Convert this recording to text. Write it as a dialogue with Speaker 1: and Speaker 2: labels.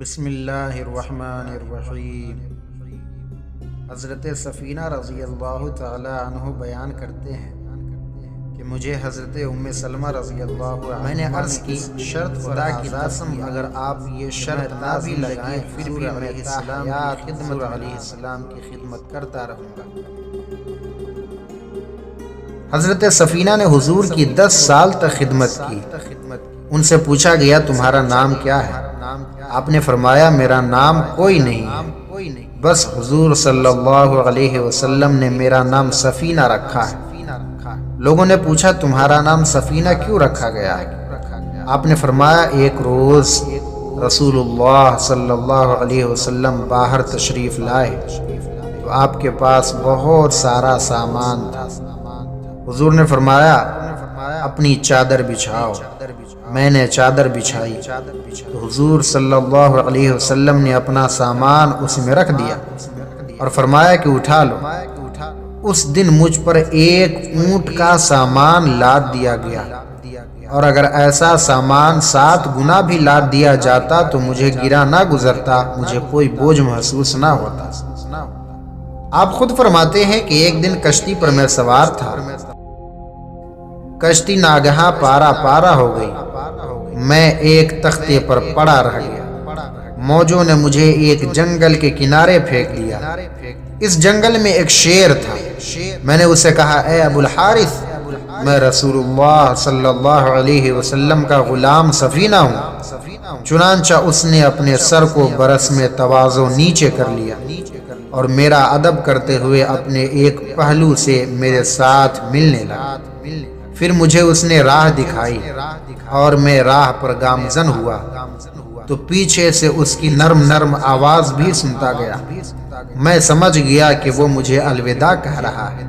Speaker 1: بسم اللہ الرحمن الرحیم۔ حضرت سفینہ رضی اللہ تعالی عنہ بیان کرتے ہیں کہ مجھے حضرت ام سلمہ رضی اللہ عنہ میں نے عرض کی شرط خدا کی قسم اگر آپ یہ شرط نہ بھی لگائیں پھر بھی میں خدمت علیہ السلام کی خدمت کرتا رہوں گا۔ حضرت سفینہ نے حضور کی 10 سال تک خدمت کی۔ ان سے پوچھا گیا تمہارا نام کیا ہے؟ آپ نے فرمایا میرا نام کوئی نہیں، بس حضور صلی اللہ علیہ وسلم نے میرا نام سفینہ رکھا ہے۔ لوگوں نے پوچھا تمہارا نام سفینہ کیوں رکھا گیا ہے؟ آپ نے فرمایا ایک روز رسول اللہ صلی اللہ علیہ وسلم باہر تشریف لائے تو آپ کے پاس بہت سارا سامان تھا۔ حضور نے فرمایا اپنی چادر بچھاؤ۔ میں نے چادر بچھائی تو حضور صلی اللہ علیہ وسلم نے اپنا سامان اس میں رکھ دیا اور فرمایا کہ اٹھا لو۔ اس دن مجھ پر ایک اونٹ کا سامان لاد دیا گیا، اور اگر ایسا سامان 7 گنا بھی لاد دیا جاتا تو مجھے گرا نہ گزرتا، مجھے کوئی بوجھ محسوس نہ ہوتا۔ آپ خود فرماتے ہیں کہ ایک دن کشتی پر میں سوار تھا، کشتی ناگہاں پارا ہو گئی، میں ایک تختے پر پڑا رہ گیا۔ موجوں نے مجھے ایک جنگل کے کنارے پھینک دیا۔ اس جنگل میں ایک شیر تھا۔ میں نے اسے کہا اے ابو الحارث، میں رسول اللہ صلی اللہ علیہ وسلم کا غلام سفینہ ہوں۔ چنانچہ اس نے اپنے سر کو برس میں تواضع نیچے کر لیا اور میرا ادب کرتے ہوئے اپنے ایک پہلو سے میرے ساتھ ملنے لگا۔ پھر مجھے اس نے راہ دکھائی اور میں راہ پر گامزن ہوا تو پیچھے سے اس کی نرم آواز بھی سنتا گیا۔ میں سمجھ گیا کہ وہ مجھے الوداع کہہ رہا ہے۔